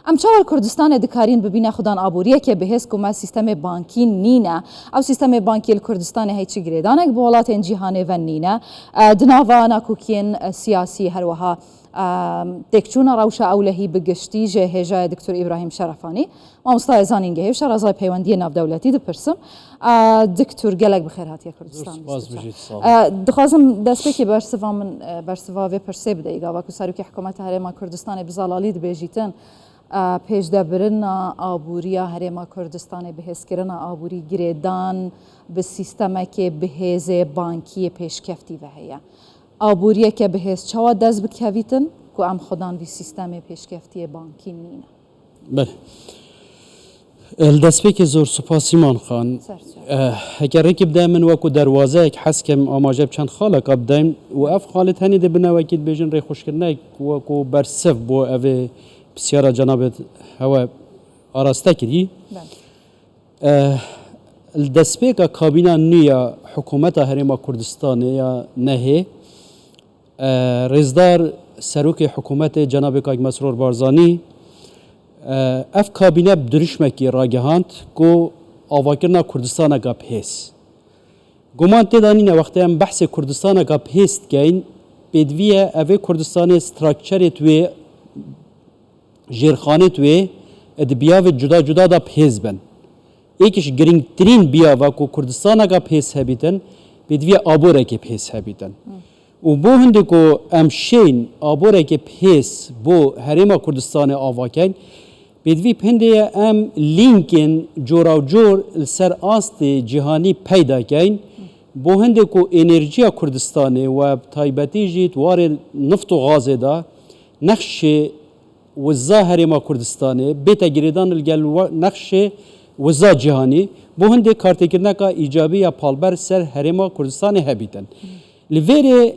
ام چاول کردستان دکارین ببینه خودان آبوریه که بهس کما سیستم بانکی نینه او سیستم بانکی الکردستان هیچ گریدانک بولات جهان و نینه دناوا ناکوکین سیاسی هروها دکتون روش اولهی بگشتی جه هجا دکتور ابراهیم شرفانی و مستای زانین گهیو شرازای پیوندی ناف دولتی دپرسم دکتور گلک بخیر هاتی کردستان دخوازم دست بکی برسوا من برسوا و پرسه بده ایگا و کساری که حکومت هرما کردستان بزالالی دبیجیتن پیش دبرن آبوریا هرما کردستان بهس کردن آبوری گریدان به سیستم که بهز بانکی پیش کفتی و هیا آبوریه که بهش چوا دست بکویتن که ام خودان وی سیستم پیشکفتی بانکی نینه. بله. الدست که زور سپاسیمان خان. اگر رکب دائما وکو دروازه یک حس کم آماجب چند خالق ابدایم و اف خالت هنی ده بنا وکید بیشن ری خوش کرنه وکو برسف بو اوه بسیار جنابت هوا آراسته کردی. الدست که کابینه نیا حکومت هرما کردستان یا نه رزدار سروک حکومت جناب کاگ مسرور بارزانی اف کابینه بدرشمکی راگهاند کو آواکرنا کردستان کا پیس گمان تدانی نه وقتی هم بحث کردستان کا پیست کین بدویه اوه کردستان استراکچر توی جرخانه توی ادبیاو جدا جدا دا پیس بن یکیش گرینگ ترین بیا و کو کردستان کا پیس هبیتن بدویه آبوره که پیس هبیتن و بو هنده کو امشین آبوره که پیس بو هرما کردستان آواکین بدوی پنده ام لینکن جورا جور سر آست جهانی پیدا کین بو هنده کو انرژی کردستان و تایبتی جیت وار نفت و غاز دا نقش وزا هرما کردستان بیتا گریدان الگل نقش وزا جهانی بو هنده کارتکرنا کا ایجابی یا پالبر سر هرما کردستان هبیتن لویره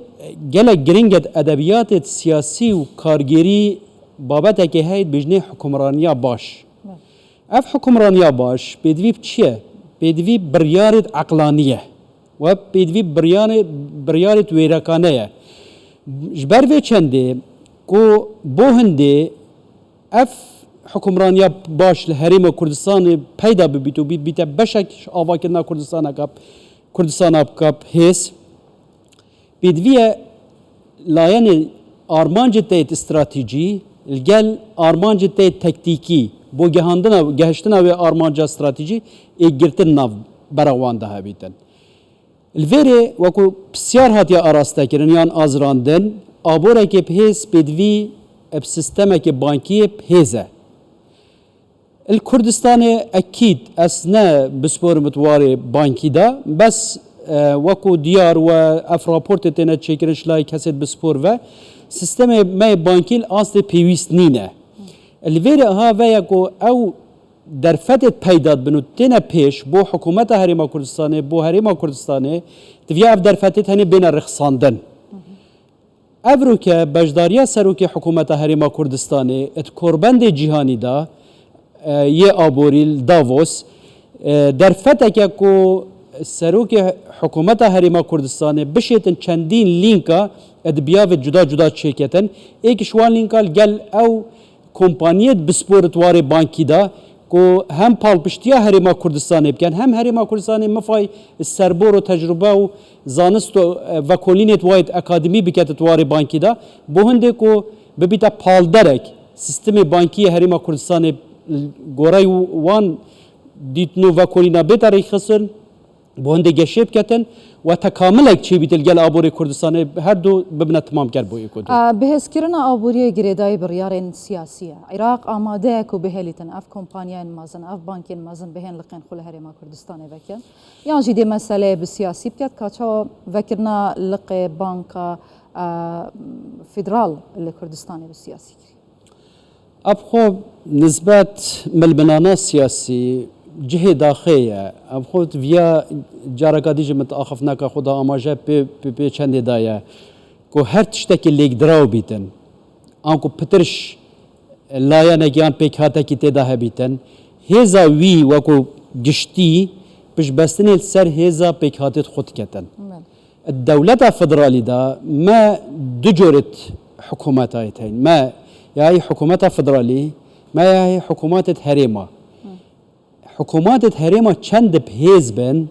گله گرینگت ادبیات سیاسی و کارگری بابت که هید بجنه حکمرانیا باش اف حکمرانیا باش بدوی چیه؟ بدوی بریارت عقلانیه و بدوی بریارت ویرکانه جبر وی چنده کو بو هنده اف حکمرانیا باش لحریم کردستان پیدا ببیت و بیت بشک آواکرنا کردستان اپ هست بدویه لاین آرمانج تایت استراتیجی الگل آرمانج تایت تکتیکی بو گهشتنا و آرمانج استراتیجی ایگرتن ناو براوانده ها بیتن الویره وکو بسیار هاتیا آراسته کرن یان آزراندن آبوره که بهیز بدوی اب سیستمه که بانکی بهیزه الکردستان اکید اسنه بسپور متواری بانکی دا بس وکو دیار و اف راپورت تنه چکرش لای کسید بسپور و سیستم مای بانکیل آست پیویست نینه الویره ها و یکو او در فتت پیداد بنو تنه پیش بو حکومت هرما کردستانه بو هرما کردستانه دویا اف در فتت هنی بین رخصاندن افرو که بجداریا سروک حکومت هرما کردستانه ات کربند جهانی دا یه آبوریل داووس در فتت که کو سروک حکومت هرما کردستان بشیتن چندین لینکا ادبیاو جدا جدا چیکتن ایک شوان لینکال گل او کمپانیت بسپورت واره بانکی دا کو هم پالپشتیا هرما کردستان بکن هم هرما کردستان مفای سربور و تجربه و زانست و کلینت واید اکادمی بکتت واره بانکی دا بوهنده کو ببیتا پالدرک سیستم بانکی هرما کردستان گورای وان دیتنو و کلینا بتاری خسن بونده گشیب کتن و تکامل چی بیتل گل آبوری کردستان هر دو ببنا تمام کرد بوی کدو بهس کرنا آبوری گریدای بریار سیاسیه عراق آماده کو بهلیتن اف کمپانیان مازن اف بانکین مازن بهن لقین خل هرما کردستان وکن یان جدی مسئله بسیاسی بکت کاچا وکرنا لق بانک فدرال لکردستان بسیاسی اب خو نسبت ملبنانا سیاسی جهه داخله اب خود ویا جارکادی جمت آخفنا که خدا آماجه پی چنده دایا که هر تشتکی لیک دراو بیتن آنکو پترش لایا نگیان پیک هاتا کی تیدا بیتن هزا وی وکو گشتی پش بستنی سر هزا پیک هاتت خود کتن الدولة فدرالی دا ما دو جورت حکومت آیتین ما یعنی حکومت فدرالی ما هي حكومات هريمة حكومات هريمة چند بهز بن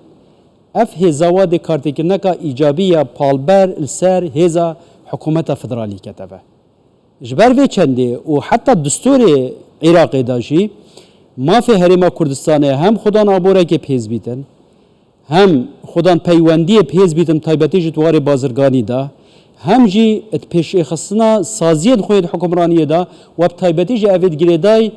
اف هزاوا دي كارتكرنكا ايجابية بالبر السر هزا حكومة فدرالي كتبه جبر في چندي وحتى الدستور عراقي داشي ما في هريمة كردستان هم خدان آبوره که بهز بيتن هم خدان پیوندی بهز بیتم تایبتی جتواری بازرگانی دا هم جی ات پیش خصنا سازیت خوید حکمرانی دا و تایبتی جی اوید گریدای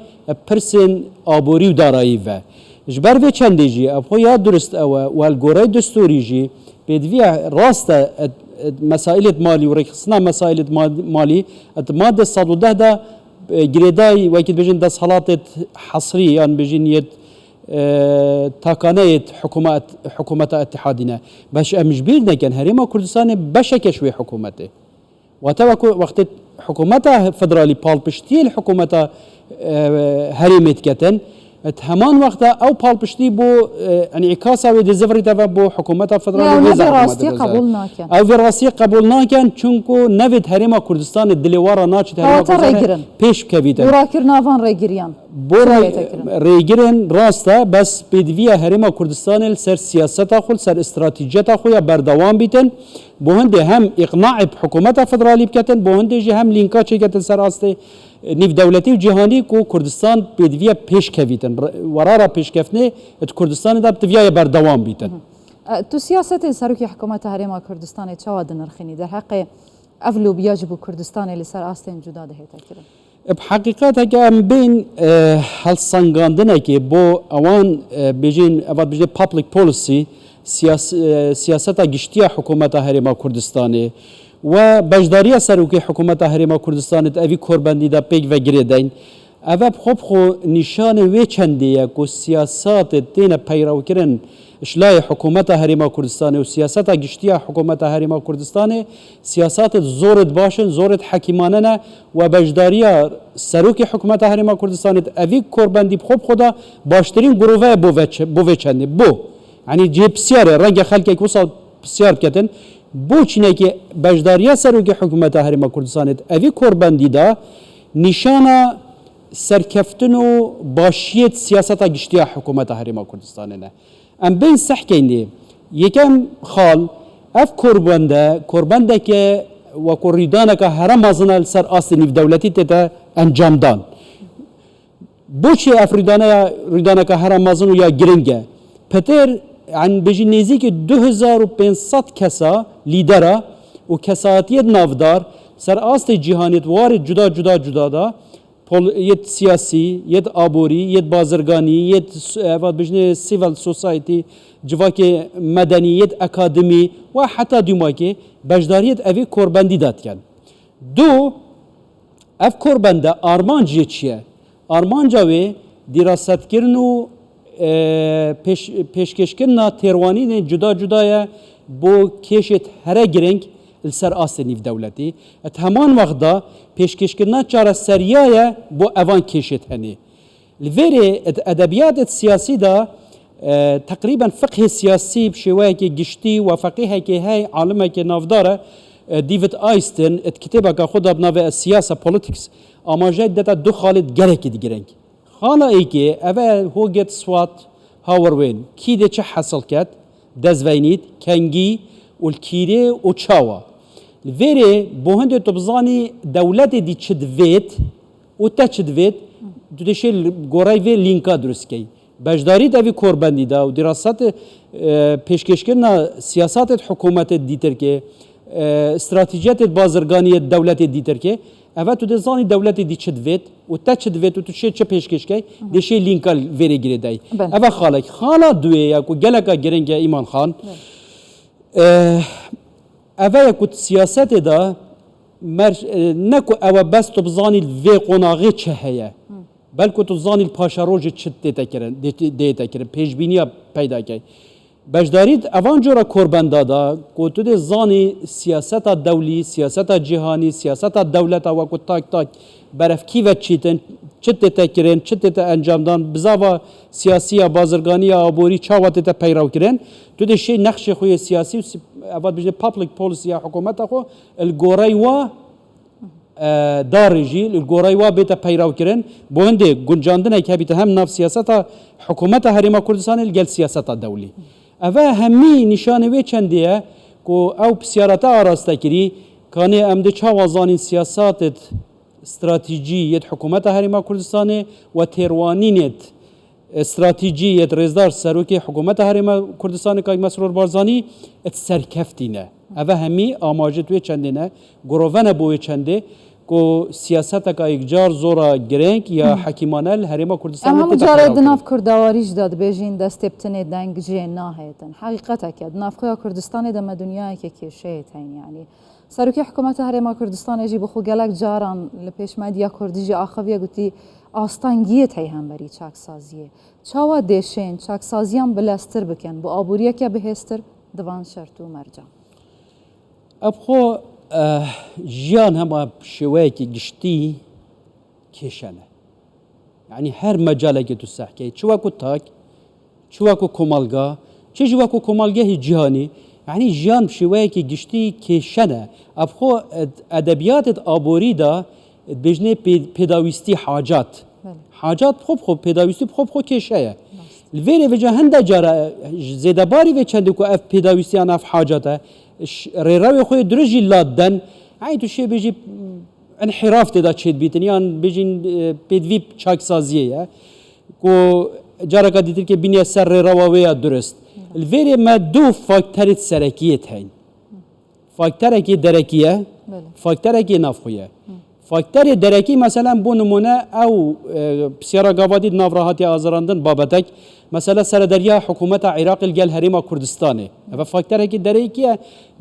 پرسن آبوری و دارایی و جبر به چندی جی ابخو یاد درست او و الگوری دستوری جی بدوی راست مسائل مالی و رخصنا مسائل مالی ات ماده 110 دا گریدای وقتی بجن دست حالات حصری یعنی بجنیت تاکانه حکومت اتحادیه باش امجبیر نکن هریما کردستان بشک شوی حکومته و تا وقت حکومت فدرالی پالپشتی الحکومت هریمت کتن همان وقت او پالپشتی بو انعکاس او دزفری تبع بو حکومت فدرالی و راستی قبول نکن او راستی قبول نکن چونکو نوید هریما کردستان دلیوارا ناچت هریما کردستان پیش کویدن براکر ناوان ریگریان بورا ریگرن راستا بس بدویا هریما کردستان سر سیاست خود سر استراتیجیت خود یا بردوام بیتن بوهنده هم اقناع حکومت فدرالی بکتن بوهنده جه هم لینکا چه کتن سر آسته نیف دولتی و جهانی کو کردستان بدویا پیش کویدن ورارا پیش کفنه ات کردستان دا بدویا بردوام بیتن تو سیاست سروکی حکومت هریما کردستان چه نرخینی در حق اولو بیاجبو کردستان لسر آستین جدا ده تکرم بحقیقت اگه ام بین هل سنگاندنه که بو اوان بجین اوان بجین public policy سیاست گشتی حکومت هریما کردستانه و بجداری سروکی حکومت هریما کردستانه اوی کوربندی دا پیگ و گریدین اوه بخوب خو نشان وی چندیه که سیاست دین پیرو کرن اشلای حکومت هریما کردستان و سیاست گشتی حکومت هریما کردستان سیاست زورت باشن زورت حکیمانه نه و بجداری سروک حکومت هریما کردستان اوی کوربندی خوب خدا باشترین گروه بو چنده بو یعنی جیب سیاره رنگ خلق یک وصل سیار کتن بو چینه که بجداری سروک حکومت هریما کردستان اوی کوربندی دا نشانه سرکفتن و باشیت سیاست گشتی حکومت هریما کردستان نه ام بین سحکینی یکم خال اف کوربنده که و کوریدانه که هر مازنال سر آستینی دولتی تتا انجام دان بوچه اف ریدانه که هر مازن یا گرینگه پتر عن بجی نزدیک 2500 کسا لیدره و کساتیت نافدار سر آست جهانیت وارد جدا دا یت سیاسی، یت آبوری، یت بازرگانی، یت وقت بجنه سیویل سوسایتی، جواکی مدنی، یت اکادمی و حتی دیماکی بجداریت اوی کوربندی داد کن. دو اف کوربنده آرمانجی چیه؟ آرمانجاوی دراست کردن و پیشکش کردن تیروانی جدایه بو کشت هر گرنگ السر آستنیف دولتی ات همان وقتا پیشکش کردن چاره سریایه بو اوان کشت هنی الویره ادبیات سیاسی دا تقریبا فقه سیاسی بشویه که گشتی و فقیه که های عالمه که نافداره دیوید آیستن ات کتابه که خود بناوه سیاسه پولیتیکس اما جای دتا دو خالد گرکی دیگرنگ خالا ای که اوه هوگت سوات هاوروین کی ده چه حاصل کرد دزوینید کنگی والكيري وتشاوا الفيري بوهند تبزاني دولت دي تشدفيت وتشدفيت تدشي الجوراي في لينكا درسكي بجداري دا في كورباندي دا ودراسات پیشکشکرنا سیاسات حکومت دیترکه استراتیجیات بازرگانی دولت دیترکه اوه تو دزانی دولت دی چدوید و تا چدوید و تو چه پیشکشکی دشه لینکال ویری گیره دای اوه خالا دوی یا کو گلکا گرنگ ایمان خان اوه یکو سیاست دا نکو اوه بس تو بزانی وی قناغی چه هیه بلکه تو زانی پاشاروج چت دیتا کرن پیشبینی پیدا کی بجدارید اوان جورا کوربان دادا کو تو ده زانی سیاست دولی سیاست جهانی سیاست دولت و کو تاک برف کی و چیتن چت دیتا کرن چت دیتا انجام دان بزاوا سیاسی بازرگانی آبوری چاوات دیتا پیرو کرن تو ده شی نقش خوی سیاسی اول بجه پابلیک پولیسی حکومت خو الگوری و داری جی الگورای و بیت پیراو کردن بو هنده گنجاندن که بیت هم ناف سیاست حکومت هریما کردستان الگل سیاست دولی اوه همی نشانه وی چندیه که او بسیارت آراسته کری کانی امده چه وزانین سیاست استراتیجیت حکومت هریما کردستان و تیروانینت استراتیجیت رزدار سروکی حکومت هریما کردستان که مسرور بارزانی ات سرکفتینه اوه همی آماجت وی چندینه گروهن بوی چنده که سیاست که اکجار زورا گرنگ یا حکیمانه هریما کردستان اما جاره دناف کردواریش داد بیجین دست ابتنی دنگ جه ناهیتن حقیقتا که دناف خویا کردستان دم دنیای که کشه تین یعنی سروکی حکومت هریما کردستان جی بخو گلک جاران لپیش مدیا کردی جی آخویه گوتی آستانگیه تی هم بری چاک سازیه چاوا دیشین چاک سازیان بلستر بکن با آبوریه که بهستر دوان شرطو مرجع ابخو جیان هم شوی که گشتی کشنه یعنی هر مجاله که تو سحکی چوا کو تاک چوا کو کمالگا چه جوا کو کمالگا هی جهانی یعنی جیان شوی که گشتی کشنه ابخو ادبیات آبوری دا بجنه پیداویستی حاجات خوب پیداویستی خوب کشه الویره وجه هنده جاره زیده باری و چنده که اف پیداویستی آن اف حاجاته ریراوی خوی درجی لادن عین تو شی بیجی انحراف تدا چید بیتنی آن بیجین پیدوی چاک سازیه کو جاره که دیدی که بینی سر ریراوی درست الویره ما دو فاکتریت سرکیت هین فاکتر کی درکیه فاکتر کی نافخویه فاکتر درکی مثلا بو نمونه او بسیارا گاوادی نافراحاتی آزاراندن بابتک مثلا سردریا حکومت عراق الگل هریما کردستانه و فاکتر کی درکیه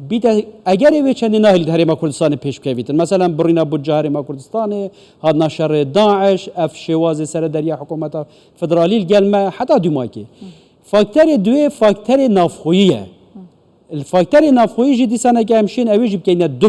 بیت اگر وی چند نهل هریما کردستانه پیش کویتن مثلا برینا بوجه هریما کردستانه هاد نشر داعش اف شواز سردریا حکومت فدرالی الگل ما حتی دوماکی فاکتر دوی فاکتر نافخویه الفاکتر نافخویی جدی سنه که همشین اویج بکنه دو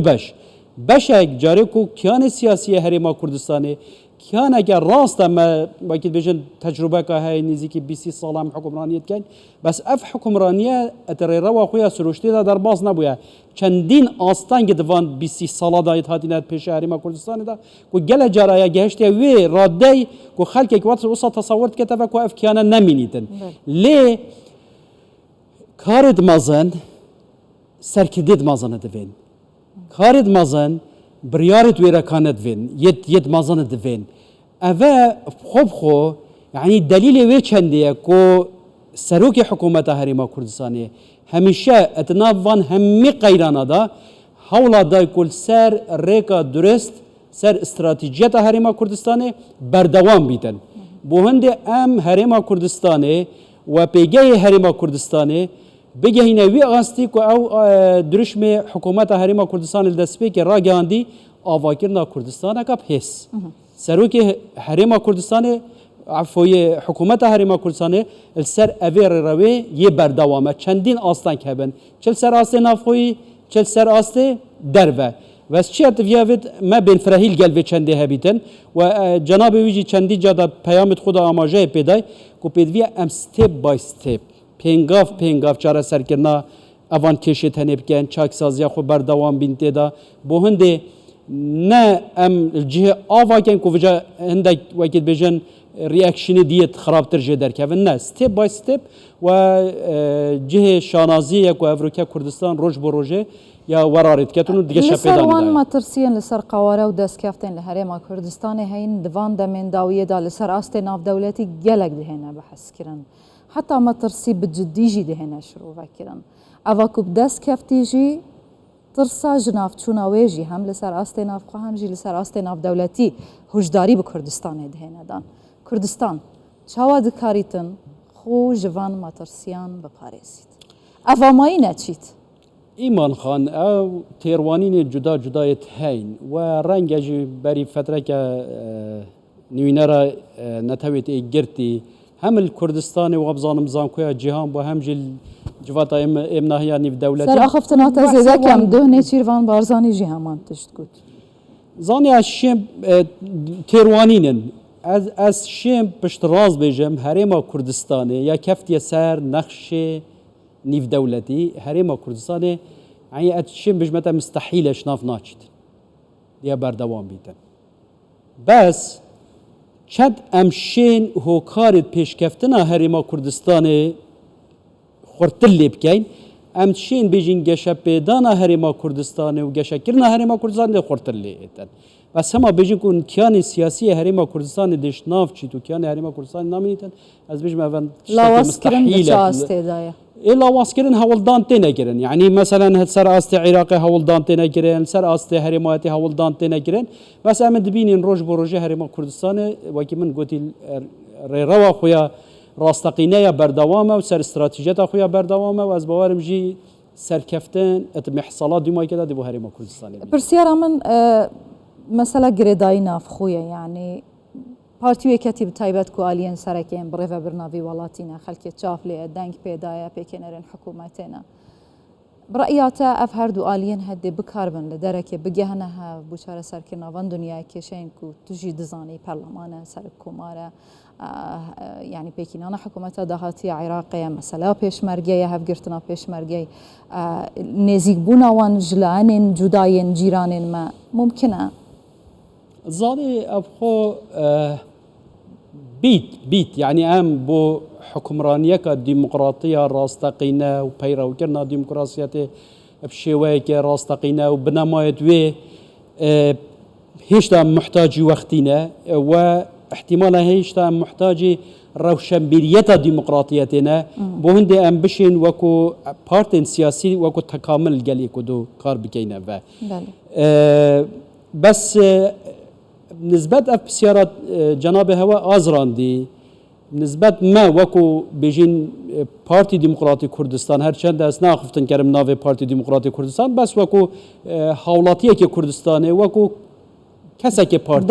بشک جاری کو کیان سیاسی هریما کردستانه کیان اگر راست ما باید بجن تجربه که های نزدیکی 20 سال هم حکمرانیت کن بس اف حکمرانیه اتری روا خویا سروشتی در باز نبوده چندین آستان گدوان 20 سال دایت هاتینات پیش هریما کردستانه دا کو گل جرایا گهشته وی رادی کو خلک که وقت وسط تصورت که تفکر اف کیان نمینیتن لی کارد مازن سرکدید مازن دوین کارد مازن بریارت ویرکانت وین ید مازن دوین اوه خو یعنی دلیل وی چندیه کو سروک حکومت هریما کردستانه همیشه اتنافان همی قیرانه دا حولا دای کل سر ریکا درست سر استراتیجیت هریما کردستانه بردوام بیتن بو هنده ام هریما کردستانه و پیگه هریما کردستانه بگه نوی آستی که او درشم حکومت هریما کردستان الدسپی که را گاندی آواکرنا کردستان که پس سروک هریما کردستان عفوی حکومت هریما کردستان السر اویر روی یه بردوامه چندین آستان که بن چل سر آسته نافخوی چل سر آسته دروه و از چی اتفیاوید ما بین فرهیل گلوی چنده هبیتن و جناب ویجی چندی جادا پیامت خدا آماجه پیدای که پیدوی ام ستیپ بای ستیپ پینگاف چاره سرکرنا اوان کشی تنیب کن چاک سازیا خو بردوام بینته دا بو هنده نه ام جه آوا کن که وجه هنده وکید بجن ریاکشن دیت خرابتر جه در که نه ستیپ بای ستیپ و جه شانازی یک و افریقیا کردستان روز بو روزه یا ورارت کتونو دیگه شپیدان لسر وان ما ترسين لسر قواره و دست كافتين لهريما كردستان هين دوان دمين داوية دا لسر آست ناف دولتي جلق دهنا بحس كرن حتى ما ترسي بجديجي دهنا شروع فكرن أواكو بدست كافتيجي ترسا جناف چونا ويجي هم لسر آست ناف خو هم جي لسر آست ناف دولتي هجداري بكردستان دهنا دان كردستان چاوا دكاريتن خو جوان ما ترسيان بپاريسيت أفا ماي نچيت ایمان خان او تیروانین جدا جدایت هین و رنگ اجی بری فتره که نوینرا نتویت گرتی هم الکردستان و ابزانم زانکویا جهان با هم جل جوات امناهیا نیو دولتی سر آخفتنا تزیده کم دهنه چیروان بارزانی جهان تشت کود زانی از شیم تیروانینن از شیم پشت راز بیجم هریما کردستانه یا کفتی سر نقش نیو دولتی هریما کردستان یعنی اتشیم بجمتا مستحیل اشناف ناچید دیا بردوام بیتن بس چند امشین هوکارت پیشکفتنا هریما کردستان خورتل بکن امشین بیجین گشه پیدانا هریما کردستان و گشه کرنا هریما کردستان ده خورتل لیتن بس هما بیجین کن کیان سیاسی هریما کردستان دش ناف چی تو کیان هریما کردستان نامینیتن از بیجم اول لاواز کرن بچه استیدایه إلا واسكرن هولدان تناكرن يعني مثلا سر أست عراقي هولدان تناكرن سر أست هرماتي هولدان تناكرن بس أنا دبينين روج بروجه هرما كردستان وكي من قلت روا خويا راستقينيا بردوامه وسر استراتيجيات خويا بردوامه واز بوارم جي سر كفتن اتمحصلات ديما كده دبو هرما كردستان برسيارة من مسألة قرداي ناف خويا يعني پارتیوی کتیب تایبەت کو آلین سرکیم برای برناوی ولاتینا خلک چافلی دنگ پیدایا پیکنرین حکومتنا برأیاتا اف هر دو آلین هدی بکاربن لدرک بگهنها بوشار سرکنا وان دنیا کشین کو تجی دزانی پارلمانه سر کوماره يعني بيكينانا حكومتها دهاتي عراقية مثلا بيشمرجية هفقرتنا بيشمرجي نزيق بونا وان جلانين جداين جيرانين ما ممكنة زاني أبخو بيت يعني أم بو حكمرانية كديمقراطية راستقينا وبيرا وكرنا ديمقراطية بشوية كراستقينا وبنماية وي هيشتا محتاج وقتنا واحتمالا هيشتا محتاج روشنبيرية ديمقراطيتنا بوهندي أم بشين وكو بارتين سياسي وكو تكامل جالي كدو كار بكينا بس نسبة بسيارة جناب هوا آزران دي نسبة ما وكو بيجين بارتي ديمقراطي كردستان هر چند اسنا خفتن كرم ناوي بارتي ديمقراطي كردستان بس وكو حولاتية كي كردستاني وكو كسا كي بارتي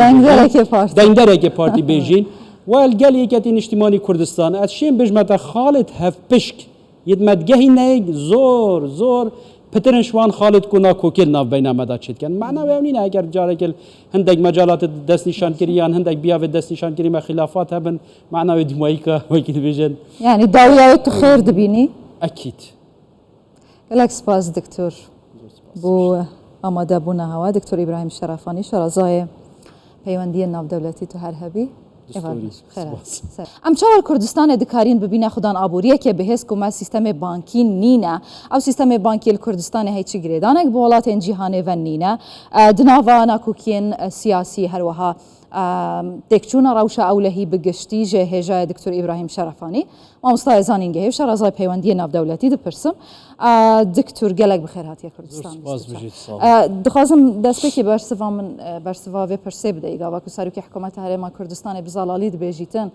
دنگره كي بارتي بيجين والقال يكتين اجتماعي كردستان اتشين بجمتا خالد هف بشك يدمتگهي نيك زور پترن شوان خالد كنا كوكل ناف بين مدى شد كان معنا ويونين اگر جارك هندك مجالات دست نشان كريان هندك بياف دست نشان كري ما خلافات هبن معنا ودمايكا وكيل بيجن يعني دولة خير دبيني اكيد لك سباس دكتور بو اماده بونا هوا دكتور ابراهيم الشرفاني شرازاي پەیوەندیە ناودەوڵەتی تو هەر هەبی ئەم چاوەڕ کوردستانê dikarin bibîne xwedan aboriyekê bi hêz ku me sîstemê bankî nîne ew sîstemê bankî li Kurdistanê heyçî girêdanek bi welatên cîhanê ve nîne di nava nakokiyên siyasî her wiha têkçûna rewşa ewlehî bi giştî ji hêjayê Diktor İbrahim Şerefanî mamostaya zanîngehê û şerazay peywendiyê navdewletî dipirsim Diktor gelek bi xêr hatiye Kurdistan dixwazim destpêkê bersiva min bersiva vê pirsê bide îgava ku serokê hikûmeta Herêma Kurdistanê bi zalalî dibêjîtin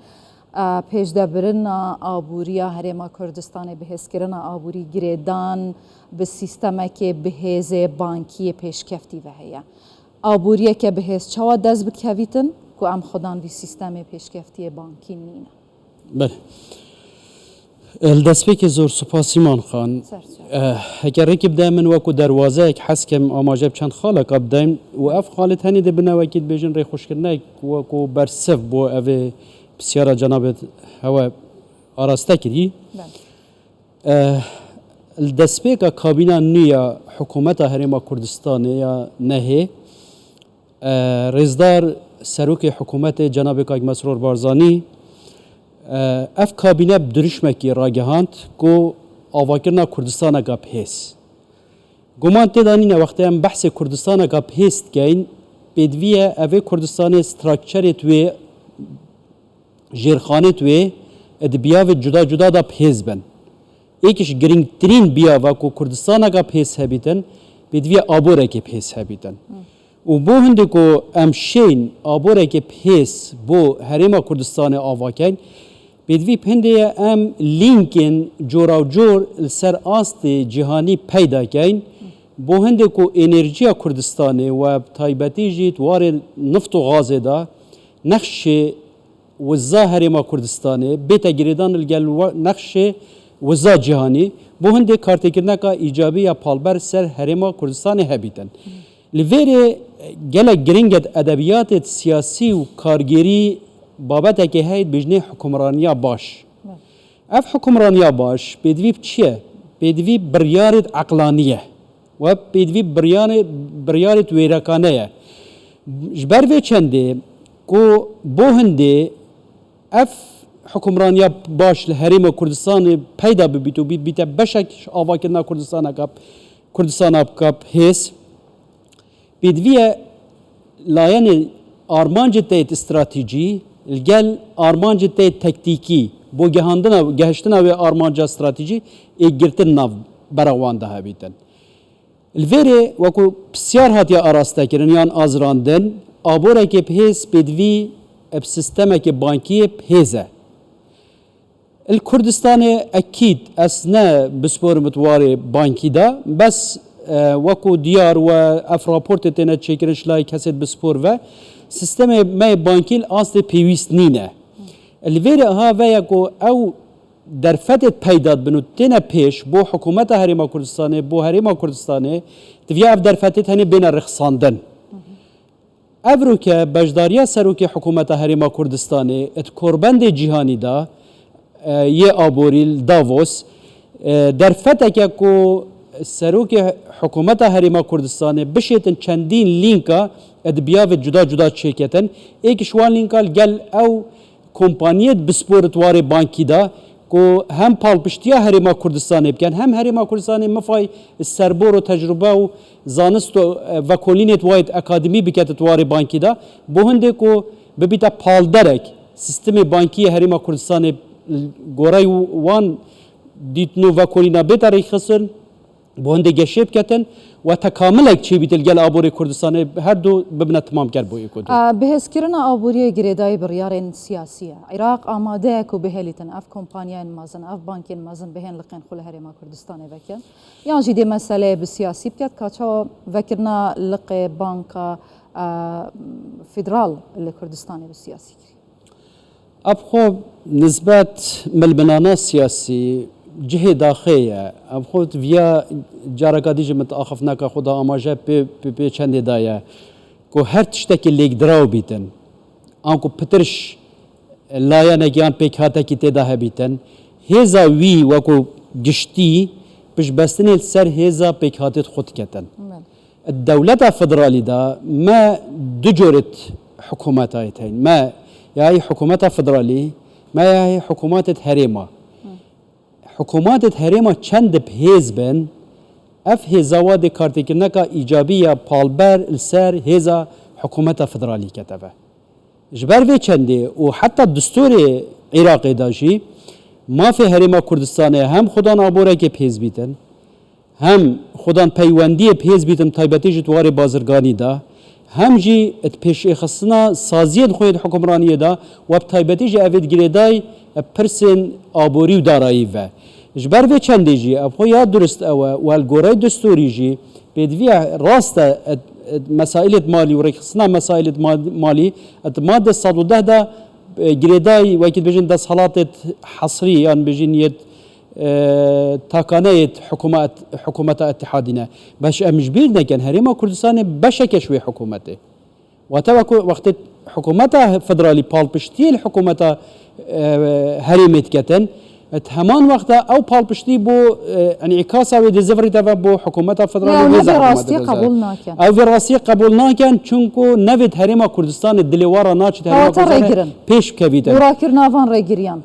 pêşdebirina aboriya Herêma Kurdistanê bi hêzkirina aborî girêdan bi sîstemekê bi hêzê bankiyê pêşkeftî ve heye aboriyeke bi hêz çawa dest bikevîtin ku em xwedan vî sîstemê pêşkeftiyê bankî nîne بله الدسپێکی زۆر سوپاسیمان خان هەگەر ڕێکی بدای من وەکو دەواازەیەک حەسکەم ئاماژە چەند خاڵێکا بدەین و ئەف خاڵت هەنی دەبنەوەکیت بێژن ڕێخۆشکردنێک وەکو بەرسەف بۆ ئەوێ پرسیارە جەنابێت هەوە ئاراستە کردی دەستپێکە کابینە نوێیە حکوومەتە هەرێما کوردستانê ya nehê rêzdar serokê حکوومەtê cenabê Kayk Mesrûr Barzanî ev kabîne bi duruşmekî ragihand ku avakirina Kurdistaneka pês. Guman tê danîne wextê em behsê Kurdistaneka pês dikeyn pêdiviye evê Kurdistanê strakçerê wê jêrxanê wê di biyavê cuda cuda da pês bin. Êkî ji girîngtirîn biyava ku Kurdistaneka pês hebîtin pêdiviye aborekê pês hebîtin. û bo hindê ku em şên aborekê pês bo Herêma Kurdistanê avakeyn pêdivî hindê em lînkên corawcor li ser astê cîhanî peydakeyn bo hindê ku enerjiya Kurdistanê we taybetî jî warê nift û gazê da nexşê wiza Herêma Kurdistanê bête girêdan li gel nexşê wiza cîhanî bo hindê kartêkirneka îcabî ya palber ser Herêma Kurdistanê hebîtin. Li vêrê gelek giring et edebiyatê siyasî û kargerî babetekê heye bijnê hukmraniya baş. Ev hukmraniya baş pêdivî çi ye? Pêdivî biryarê eqlanî ye we pêdivî biryarê wêrekane ye. جبر وی چنده کو بو هنده اف حکمرانیا باش لحریم کردستان پیدا ببیت و بیت بشک آواکرنا کردستان کپ هیس بیدویه لاین آرمانج تیت استراتیجی الگل آرمانج تیت تکتیکی بو گهشتنا و آرمانج استراتیجی ایگرتن ناو براوان ده بیتن الویره وکو بسیار هاتیا آراسته کرن یان آزراندن آبوره که بهیز بدوی بسیستمه که بانکی بهیزه الكردستان اكيد اسنا بسبور متواري بانكي دا بس وكو ديار و افرابورت تنا تشيكرش لاي كاسيت بسبور و سيستم ما بانكي اصل بيويست نينه الفيرا ها وياكو او درفتت پیداد بنو تنا پیش بو حکومت هریما کردستانه بو هریما کردستانه تویا اف درفتت هنی بین رخصاندن افرو که بجداریا سرو که حکومت هریما کردستانه ات کربند جهانی دا یه آبوریل داووس در فتح که کو سروک حکومت هریما کردستان بشیتن چندین لینکا ادبیات جدا جدا چیکتن ایک شوان لینکال گل او کمپانیت بسپورت واره بانکی دا کو هم پالپشتیا هریما کردستان بکن هم هریما کردستان مفای سربور و تجربه و زانست و کلینت واید اکادمی بکت واره بانکی دا بهنده کو ببیتا پالدرک سیستم بانکی هریما کردستان گورای وان دیتنو و کورینا بهتری خسن بونده گشیب کتن و تکاملک چی بیتل گل آبوری کردستان هر دو ببنا تمام کرد بوی کدو بهز کرنا آبوری گریدای بریارن سیاسیه عراق آماده کو بهلیتن اف کمپانیان مازن اف بانکین مازن بهن لقین خل هریما کردستان وکن یان جدی مسئله بسیاسی بکت کاچا وکرنا لق بانکا فدرال لکردستان بسیاسی اب خب نسبت ملبنانا سیاسی جهه داخله اب خود ویا جارکادی جمت آخفنا که خدا آماجه پی چند دایا کو هر تشتکی لیگ دراو بیتن آنکو پترش لایا نگیان پیک هاتا کی تدا بیتن هزا وی وکو گشتی پش بستنی سر هزا پیک هاتت خود کتن الدولة الفدرالي دا ما دجورت حكومات هين ما يعني حكومات فدرالي ما يعني حكومات هريمة حكومات هريمة چند بهيز بن اف هزاوا دي كارتكنكا ايجابية بالبر السر هزا حكومات فدرالي كتبه جبر في چنده وحتى الدستور عراقي داشي ما في هريمة كردستان هم خدان عبوره كي بهيز بيتن هم خدان پیوندی پیز بیتم تایبتی جتواری بازرگانی دا هم جی ات پیش خصنا سازیت خوید حکمرانی دا و تایبتی جی اوید گریدای پرسن آبوری و دارایی و جبر و چندی جی ابخو یاد درست او و الگورای دستوری جی بدوی راست مسائل مالی و رخصنا مسائل مالی ات ماده 110 دا گریدای وقتی بجن دست حالات حصری یعنی بجن ید تاکانه حکومت اتحادینه باش امجبیر نکن هریما کردستان بشکش وی حکومته وقت حکومت فدرالی پالپشتی حکومت هریمت کتن همان وقت او پالپشتی بو انعکاس او دزفری تبع بو حکومت فدرالی او راستی قبول نکن او راستی قبول نکن چونکو نوید هریما کردستان دلیوارا ناچت هریما کردستان پیش کویدن براکرنا وان ریگریان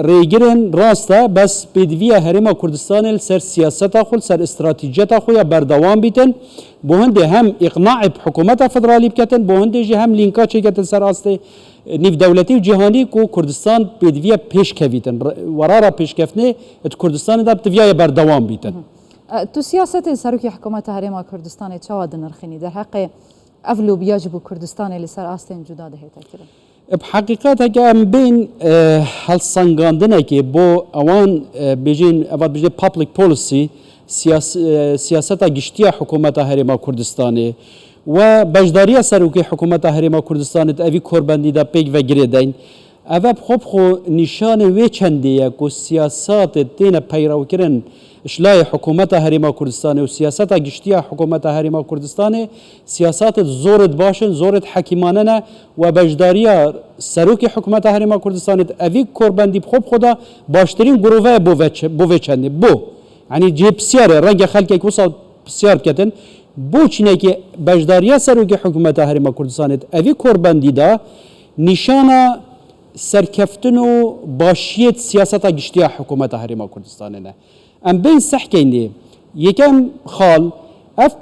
ریگرن راسته بس بدویه هریما کردستان سر سیاست خود سر استراتیجیت خود بردوام بیتن بوهنده هم اقناع حکومت فدرالی بکتن بوهنده جه هم لینکا چه کتن سر آسته نیف دولتی و جهانی کو کردستان بدویه پیش کویدن ورارا پیش کفنه ات کردستان دا بدویه بردوام بیتن تو سیاست سروکی حکومت هریما کردستان چواد نرخینی در حق افلو بیاجبو کردستان لسر آستین جدا ده تکرن بحقیقت اگه بین هالسانگاندنه که بو اوان بجین اوان بجین public policy سیاست گشتی حکومت هریما کردستانه و بجداری سروکی حکومت هریما کردستانه اوی کربندی دا پیگ و گریدین اوه خوب خو نشان وی چندیه که سیاست تین پیرو کرن اشلای حکومت هریما کردستان و سیاست گشتی حکومت هریما کردستان سیاست زورت باشن زورت حکیمانه نه و بجداری سروک حکومت هریما کردستان اوی کربندی خوب خدا باشترین گروه بو چنده بو یعنی جیب سیاره رنگ خلقی که وصل سیار کتن بو چینه که بجداریا سروکی حکومت هرما کردستان اوی کوربندی دا نشانه سرکفتن و باشیت سیاست گشتی حکومت هرما کردستان نه ام بین سحکینی یکم خال اف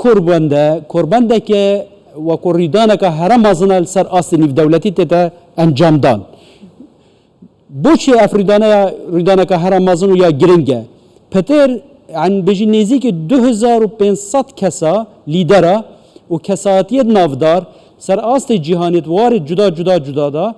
کوربنده که و کوریدانه که هر مازن سر آسنی دولتی تتا انجام دان بوچه اف ریدانه که هر مازن یا گرنگه پتر عن بجی نزدیک 2500 کسا لیدرا و کساتیت نافدار سر آست جهانیت وارد جدا دا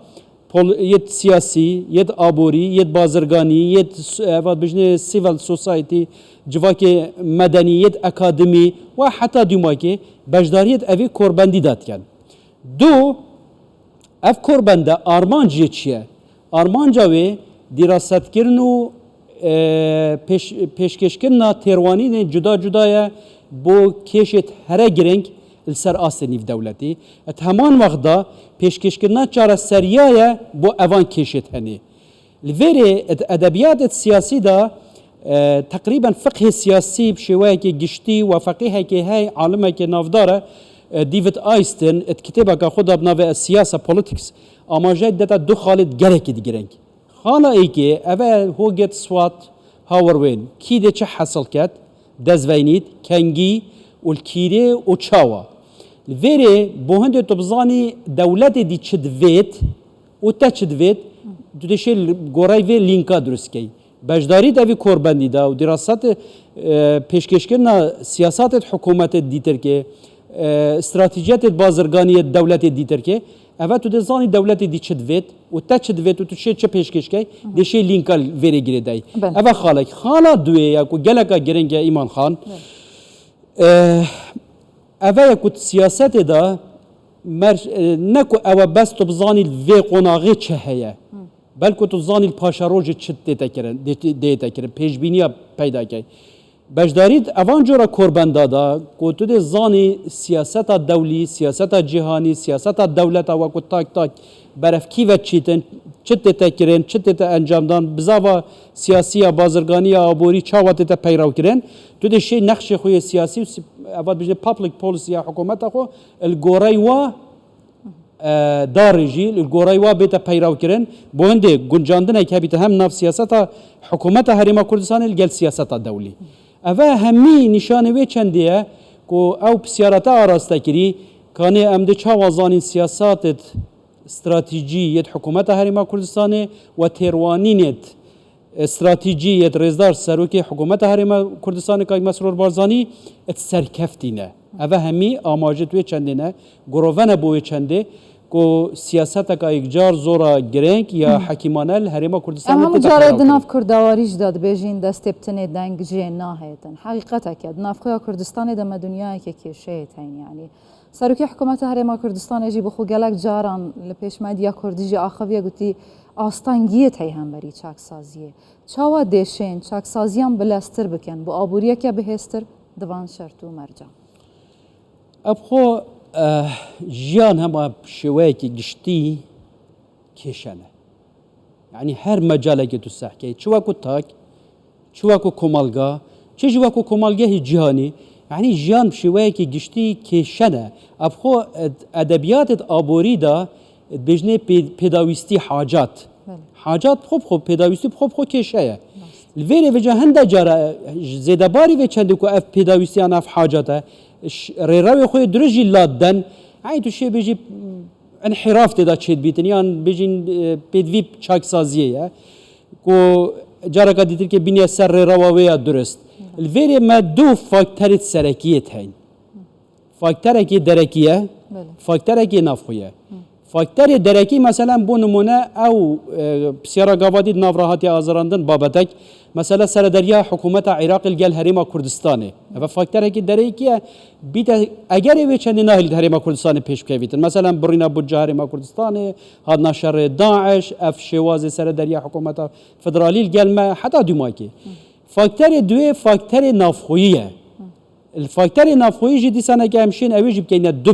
یت سیاسی یت آبوری یت بازرگانی یت بجنه سیویل سوسایتی جواک مدنیت اکادمی و حتی دیماکی بجداریت اوی کوربندی داد کن دو اف کوربنده آرمانجی چیه آرمانجاوی دراست کردن و پیشکشکردن تیروانی جدایه بو کشت هر گرنگ سر آسنیف دولتی ات همان وقتا پیشکشکردن چاره سریایه بو اوان کشت هنی لوری ادبیات سیاسی دا تقریبا فقه سیاسی بشویه که گشتی و فقیه که های عالمه که نافداره دیوید آیستن ات کتابه که خود بناوه سیاسه پولیتیکس آماجه داتا دو خالد گرکی دیگرنگ خالا ای که اوه هوگت سوات هاوروین کی ده چه حاصل کد دزوینید کنگی والکیره و چاوا ویره بوهند تبزانی دولت دی چدوید و تا چدوید دو دشه گورای وی لینکا درست کی بجداری دوی کوربندی دا و دراسات پیشکشکرنا سیاسات حکومت دیتر که استراتیجیات بازرگانی دولت دیتر که اوه تو دزانی دولت دی چدوید و تا چدوید و تو چه پیشکش کی دشه لینکا ویره گیره دای اوه خالا دوی یا کو گلکا گرنگ ایمان خان اوه یکوت سیاست دا نکو اوه بس تو بزانی وی قناغی چه هیه بلکه تو بزانی پاشاروج چه دیتا کرن پیشبینی پیدا کی بجدارید اوان جورا کوربنده دا که تو ده زانی سیاست دولی سیاست جهانی سیاست دولت و که تاک برف کی و چیتن چه دیتا کرن چه دیتا انجام دان بزاوا سیاسی بازرگانی آبوری چاوات دیتا پیرو کرن تو ده شی نقش خوی سیاسی اول بجنه پابلیک پولیسی حکومت خو الگورای و دارجی الگورای و بیتا پیرو کرن بونده گنجاندنه که بیتا هم ناف سیاست حکومت هریما کردستان الگل سیاست دولی اوه همی نشانه وی چندیه که او بسیارت آراسته کری کانه امده چه وازانی سیاست استراتیجیت حکومت هریما کردستان و تیروانینت استراتیجیت رزدار سروکی حکومت هریما کردستان که مسرور بارزانی ات سرکفتینه اوه همی آماجت وی چندینه گروونه بوی چنده که سیاست که اکجار زورا گرنگ یا حکیمانه هریما کردستان هم جاره دناف کردواریش داد بیجین دست ابتنی دنگ جین ناهیتن حقیقتا که دناف خویا کردستان دم دنیای که کشیت هین یعنی سروکی حکومت هریما کردستان جی بخو گلک جاران لپیش مدیا کردی جی آخویه گوتی آستانگیت هی هم بری چاک سازیه چاوا دیشین چاک سازیان بلستر بکن با آبوریه که بهستر دوان شرط و مرجع ابخو جیان همه شوی که گشتی کشنه یعنی هر مجاله که تو سحکه چواکو تاک چواکو کمالگا چه جواکو کمالگا هی جهانی یعنی جیان شوی که گشتی کشنه ابخو ادبیات آبوری دا بجنه پیداویستی حاجات خوب پیداویستی خوب کشه الویره وجه هنده جاره زیده باری و چنده که اف پیداویستی آن اف حاجاته ریراوی خوی درجی لادن عین تو شی بيجي انحراف تدا تشيد بيتن يعني بيجي بيدوي چاك سازيه کو جارا کا دیتر که بینیا سر رواوی درست الویری ما دو فاکتور سرکیت هین فاکتور کی درکیه فاکتور کی نافخویه فاکتور درکی مثلا بو نمونه او بسیارا گاوادی نافراهاتی آزاراندن بابتک مثلا سردریا حکومت عراق الگل هریما کردستانه و فاکتور کی درکیه بیت اگر وی چند نهل هریما کردستان پیش کویتن مثلا برینا بوجه هریما کردستانه هاد نشر داعش اف شواز سردریا حکومت فدرالی الگل ما حتی دیماکی فاکتور دوی فاکتور نافخویه الفاکتور نافخویی جدی سنه که همشین اویج بکنه دو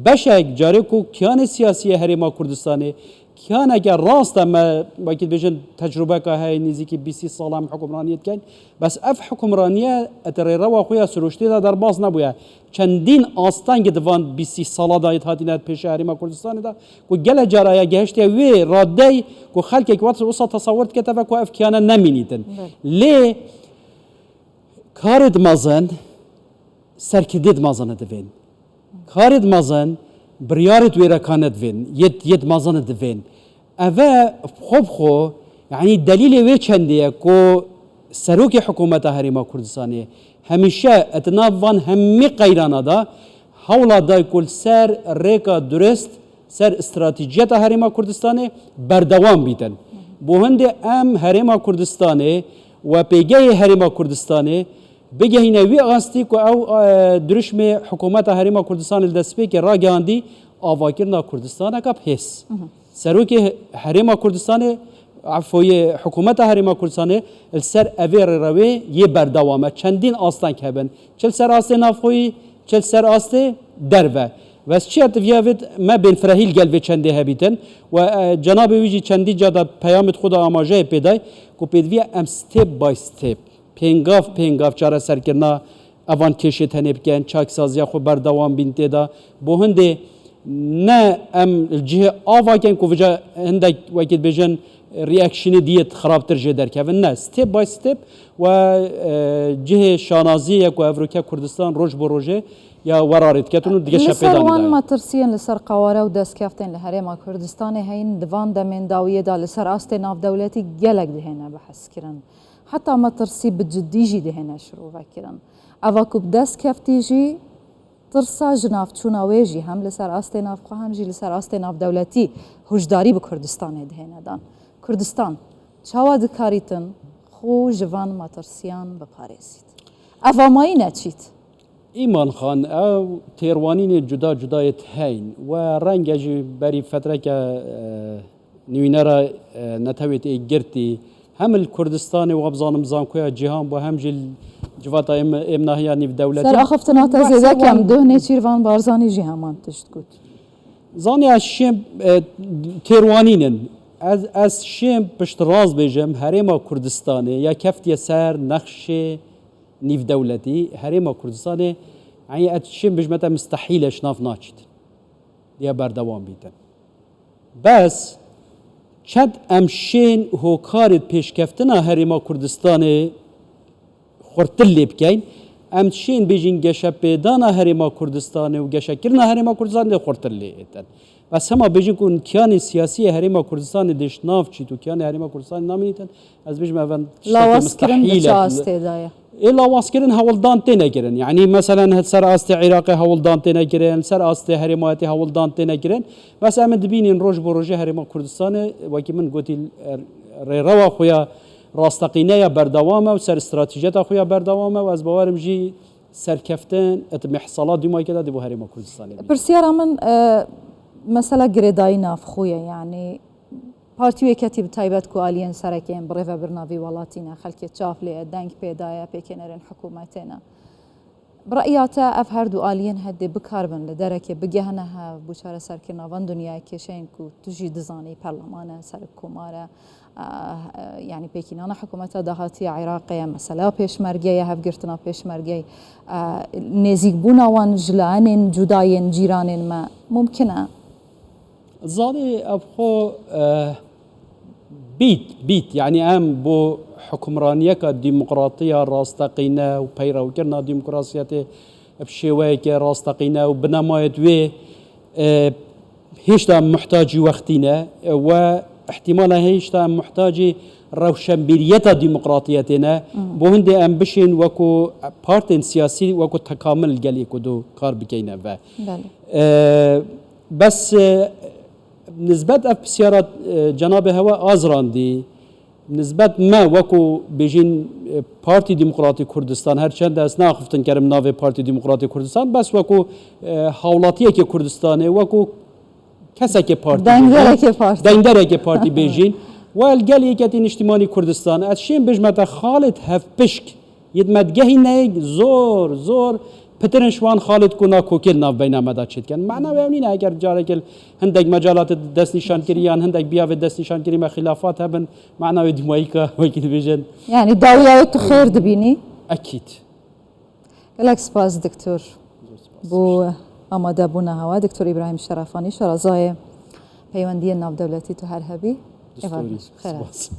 بشک جاری کو کیان سیاسی هریما کردستانه كان که راست ما وقتی بجن تجربه که های نزدیکی 20 سال هم حکمرانیت کن بس اف حکمرانیه اتر روا خویا سروشتی در باز نبوده چندین آستان گدوان 20 سال دایت هاتینات پیش هریما کردستان دا کو گله جرای گهشت وی راده کو خلک که واسه تصورت کتابه کو اف کیانا نمینیدن لی کارد مازن سرکدید مازن دوین کارد مازن بريارت ويرا كانت فين يد مازنت فين أفا خو يعني دليل ويشندية كو سروكي حكومة هريما كردستانية هميشه اتنافان همي قيرانا دا حولا دا يقول سر ريكا درست سر استراتيجية هريما كردستانية بردوام بيتن بوهند ام هريما كردستانية وبيجي هريما كردستانية بگه هینه وی آستی که او درشم حکومت هریما کردستان الدسپی که را گاندی آواکرنا کردستان کا پیس سروک هریما کردستان عفوی حکومت هریما کردستان السر اویر روی یه بردوامه چندین آستان کبن چل سر آسته نافوی چل سر آسته دروه و چی اتفاقیت ما بین فرهیل گلوی چنده هبیتن و جناب ویجی چندی جاده پیامت خدا آماجه پیدای که پیدوی ام ستیپ بای ستیپ پنگاف چاره سرکرنا اوان کشت هنب کن چاک سازی خو بردوام بینته دا بو هنده نه ام الجه آوا کن که وجا هنده وقت بجن ریاکشنی دیت خرابتر جدر که نه ستیپ بای ستیپ و جه شانازی یک و افریقا کردستان روز بر روزه یا ورارت کتونو دیگه شپیدانی لسر وان ما ترسين لسر قواره و دست كافتين لهريما كردستان هين دوان دمين داوية دا لسر آستي ناف دولتي جلق دهنا بحس كرن حتى ما ترسي بجديجي دهنا شروع فكرن أفاكو بدست كافتيجي ترسا جناف چونا ويجي هم لسر آستي ناف خو هم جي لسر آستي ناف دولتي هجداري بكردستان دهنا دان كردستان چاوا دكاريتن خو جوان ما ترسيان بپاريسيت أفا ماي نچيت ایمان خان او تیروانین جدا جدایت هین و رنگ اجی بری فتره که نوینرا نتویت گرتی هم الكردستان و ابزانم زانکویا جهان با هم جل جواتا امناهیا نیو دولتی سر اخفتنا تزیده کم دهنه چیروان بارزانی جهامان تشت گود زانی از شیم تیروانینن از شیم پشت راز بیجم هریما کردستانه یا کفتی سر نقش نیو دولتی هریما کردستانه يعني اتشين بجمتها مستحيل اشناف ناچت ديا بردوام بيتن بس چد امشين هو كارد پیش كفتنا هريما كردستان خورتل بكين امشين بيجين گشا پیدانا هريما كردستان و گشا كرنا هريما كردستان خورتل بيتن بس هما بيجين كون كيان سياسي هريما كردستان ديش ناف چيتو كيان هريما كردستان ناميتن از بيجم اول لا واسكرن بچاست دايا إلا واسكرن هولدان تنكرن يعني مثلا سر أست عراقي هولدان تنكرن سر أست هرماتي هولدان تنكرن بس أمد بينين روج بروجه هرما كردستان وكي من قلت روا خويا راستقينيا بردوامه وسر استراتيجيات خويا بردوامه واز بوارم جي سر كفتن اتمحصلات ديما كده دي بو هرما كردستان برسيارا من مثلا جريداي ناف خويا يعني پارتیوی کتیب تایبت کو آلین سرکیم برای برنامه ولاتینا خلک چافلی دنگ پیدایا پیکنرین حکومتنا برایات اف هر دو آلین هدی بکاربن لدرک بگهنها بوشار سرکرناوان دنیا کشین کو تجی دزانی پارلمان سرک کماره يعني بيكينانا حكومة دهاتي عراقية مثلا بيشمرجية هفجرتنا بيشمرجي نزيق بونا وان جلانين جداين جيرانين ما ممكنة زاني أبخو بيت يعني أم بو حكمرانية كديمقراطية راستقينا وبيرا وكرنا ديمقراطية بشوية راستقينا وبنمايت وي هيشتا محتاج وقتنا واحتمالا هيشتا محتاج روشنبيرية ديمقراطيتنا بوهندي أم بشين وكو بارتين سياسي وكو تكامل جالي كدو كار بكينا بس نسبة بسيارات جناب هوا آزراندي نسبة ما وكو بيجين بارتي ديمقراطي كردستان هرچند از ناخفتن کرم ناوی بارتي ديمقراطي كردستان بس وكو حولاتية که كردستانه وكو کسا که پارتی دنگره که پارتی بيجين والجالي كتين اجتماعي كردستان اشين بجمت خالد هف بشك يدمت جهي نيج زور پترن شوان خالد کنا کوکل ناف بین آمده چید کن معنا و اونین اگر جاره کل هندک مجالات دست نشان کریان هندک بیاو دست نشان کری ما خلافات هبن معنا و دمایی که وکی بيجن يعني داوية خير دبيني اكيد گلک سپاس دکتور بو آماده بونا هوا دکتور ابراهیم شرفانی شرازای پیوندی ناو دولتی تو هر هبی دستوری. خیر سپاس.